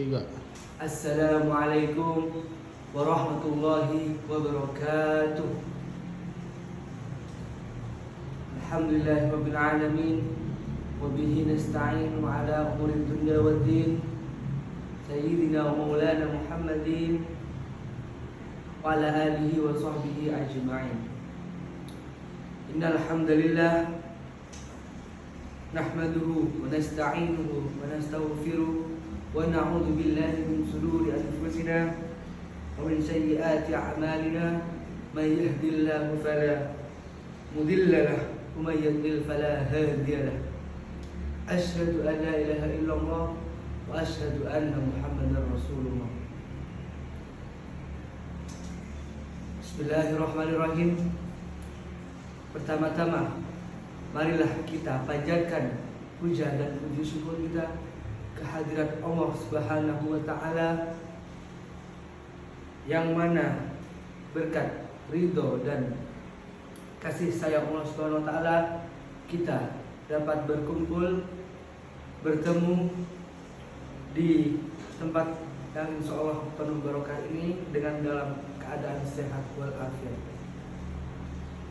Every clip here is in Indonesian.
Juga. Assalamualaikum warahmatullahi wabarakatuh. Alhamdulillahirabbil alamin wa bihi nasta'inu ala umuri dunya waddin. Sayyidina wa maulana Muhammadin wa ala alihi wa sahbihi ajma'in. Innal hamdalillah nahmaduhu wa nasta'inuhu wa nastaghfiruh wa na'udzu billahi min shururi anfusina wa min sayyiati a'malina may yahdihillahu fala mudilla lahu wa may yudlil fala hadiya lahu. Asyhadu an la ilaha illallah wa asyhadu anna Muhammadar Rasulullah. Bismillahirrahmanirrahim. Pertama-tama, marilah kita panjatkan puja dan puji syukur kita kehadirat Allah Subhanahu wa taala, yang mana berkat ridho dan kasih sayang Allah Subhanahu wa taala kita dapat berkumpul bertemu di tempat yang insyaallah penuh barokah ini dengan dalam keadaan sehat walafiat.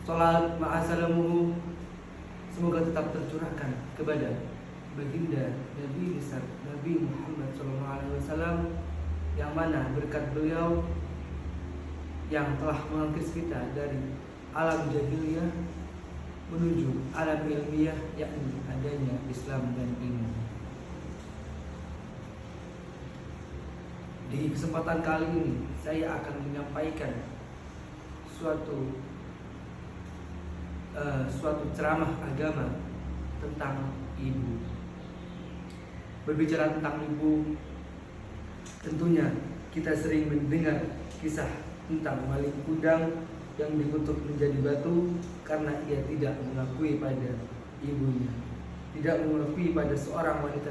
Salat ma'asalamuhu semoga tetap tercurahkan kepada baginda Nabi besar Nabi Muhammad SAW, yang mana berkat beliau yang telah mengangkis kita dari alam jahiliyah menuju alam ilmiah, yakni adanya Islam dan iman. Di kesempatan kali ini saya akan menyampaikan suatu ceramah agama tentang ibu. Berbicara tentang ibu, tentunya kita sering mendengar kisah tentang maling kundang yang dikutuk menjadi batu karena ia tidak mengakui pada ibunya, tidak mengakui pada seorang wanita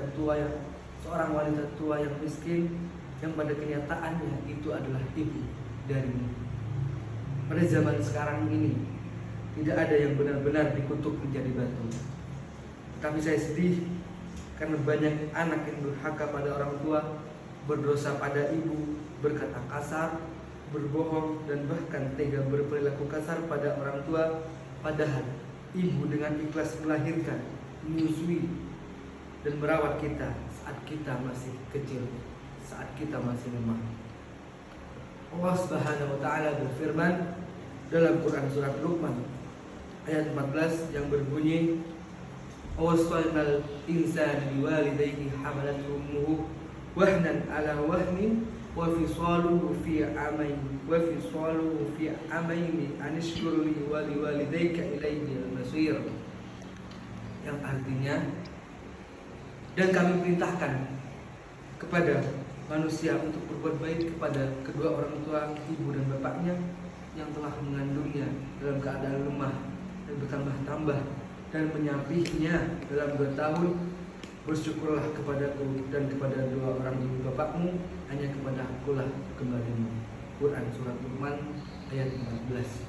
tua yang miskin, yang pada kenyataannya itu adalah ibu darinya. Pada zaman sekarang ini tidak ada yang benar-benar dikutuk menjadi batu. Tapi saya sedih karena banyak anak yang durhaka pada orang tua, berdosa pada ibu, berkata kasar, berbohong, dan bahkan tega berperilaku kasar pada orang tua. Padahal ibu dengan ikhlas melahirkan, menyusui, dan merawat kita saat kita masih kecil, saat kita masih lemah. Allah Subhanahu wa taala berfirman dalam Quran surat Luqman ayat 14 yang berbunyi, "Wasainal insana biwalidayhi hamalathu ummuhu wahnan ala wahnin wa fisaluhu fi amaini an ishkur li wa liwalidayka ilayya al-masir." Yang artinya, dan kami perintahkan kepada manusia untuk berbuat baik kepada kedua orang tua, ibu dan bapaknya, yang telah mengandungnya dalam keadaan lemah dan bertambah-tambah dan menyapihnya dalam 2 tahun. Bersyukurlah kepadaku dan kepada dua orang ibu bapakmu, hanya kepada akulah kembalimu. Quran surat Luqman ayat 14.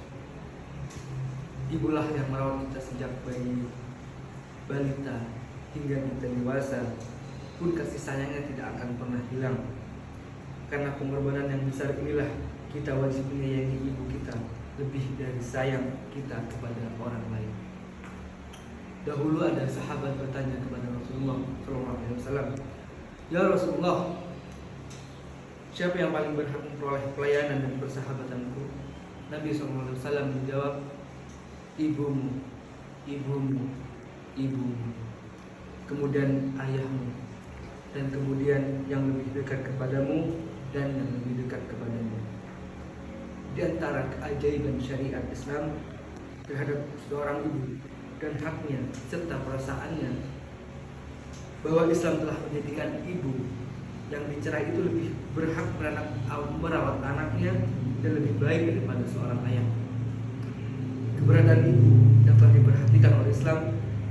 Ibulah yang merawat kita sejak bayi, balita, hingga kita dewasa. Pun kasih sayangnya tidak akan pernah hilang. Karena pengorbanan yang besar inilah kita wajib menyayangi ibu kita lebih dari sayang kita kepada orang lain. Dahulu ada sahabat bertanya kepada Rasulullah SAW, "Ya Rasulullah, siapa yang paling berhak memperoleh pelayanan dan persahabatanku?" Nabi SAW menjawab, "Ibumu, ibumu, ibumu, kemudian ayahmu, dan kemudian yang lebih dekat kepadamu dan yang lebih dekat kepadamu." Di antara keajaiban syariat Islam terhadap seorang ibu dan haknya serta perasaannya, bahwa Islam telah menjadikan ibu yang dicerai itu lebih berhak merawat anaknya dan lebih baik daripada seorang ayah. Keberadaan ibu yang telah diperhatikan oleh Islam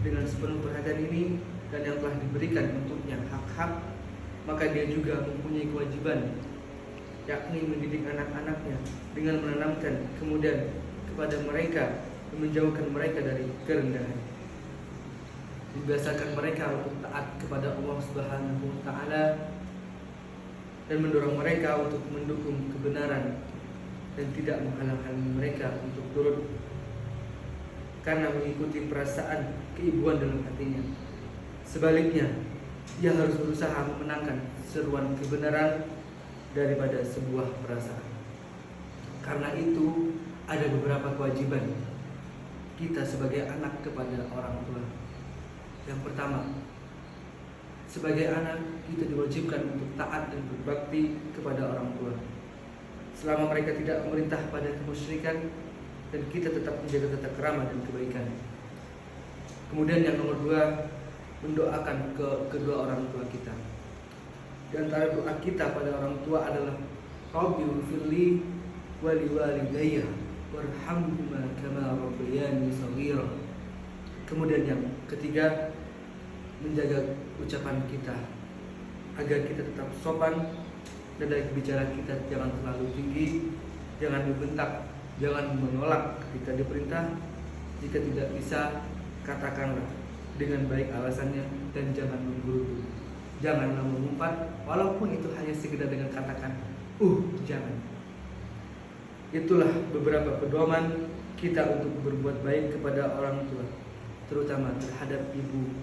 dengan sepenuh perhatian ini dan yang telah diberikan untuknya hak-hak, maka dia juga mempunyai kewajiban, yakni mendidik anak-anaknya dengan menanamkan kemudian kepada mereka dan menjauhkan mereka dari kerendahan. Dibiasakan mereka untuk taat kepada Allah Subhanahu wa taala dan mendorong mereka untuk mendukung kebenaran dan tidak menghalang-halangi mereka untuk turut karena mengikuti perasaan keibuan dalam hatinya. Sebaliknya, ia harus berusaha memenangkan seruan kebenaran daripada sebuah perasaan. Karena itu, ada beberapa kewajiban kita sebagai anak kepada orang tua. Yang pertama, sebagai anak kita diwajibkan untuk taat dan berbakti kepada orang tua selama mereka tidak memerintah pada kemusyrikan, dan kita tetap menjaga tata krama dan kebaikan. Kemudian yang nomor dua, mendoakan ke kedua orang tua kita. Di antara doa kita pada orang tua adalah Rabbi ighfirli wa liwalidayya warhamhuma kama rabbayani shaghira. Kemudian yang ketiga, menjaga ucapan kita agar kita tetap sopan, dan dari bicara kita jangan terlalu tinggi, jangan membentak, jangan menolak ketika diperintah. Jika tidak bisa, katakanlah dengan baik alasannya, dan jangan menggerutu. Janganlah mengumpat, walaupun itu hanya sekedar dengan katakan jangan. Itulah beberapa pedoman kita untuk berbuat baik kepada orang tua, terutama terhadap ibu.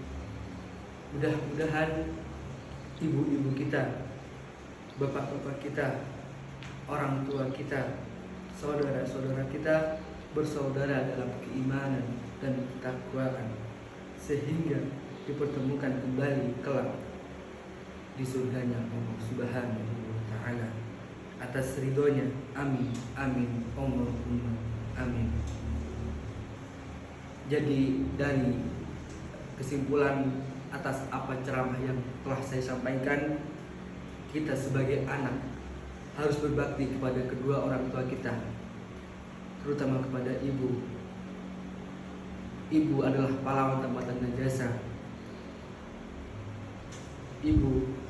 Mudah-mudahan ibu-ibu kita, bapak-bapak kita, orang tua kita, saudara-saudara kita bersaudara dalam keimanan dan ketakwaan, sehingga dipertemukan kembali kelak di surganya Allah Subhanahu wa Ta'ala atas ridhonya. Amin, amin, Allahumma amin. Jadi dari kesimpulan atas apa ceramah yang telah saya sampaikan, kita sebagai anak harus berbakti kepada kedua orang tua kita, terutama kepada ibu. Ibu adalah pahlawan tanpa tanda jasa. Ibu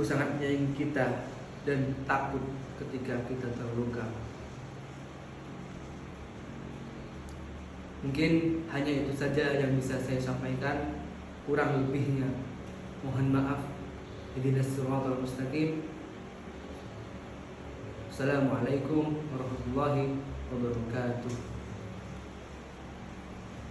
sangat menyayangi kita dan takut ketika kita terluka. Mungkin hanya itu saja yang bisa saya sampaikan. Kurang lebihnya mohon maaf. Ihdinas siratal mustaqim. Assalamualaikum warahmatullahi wabarakatuh.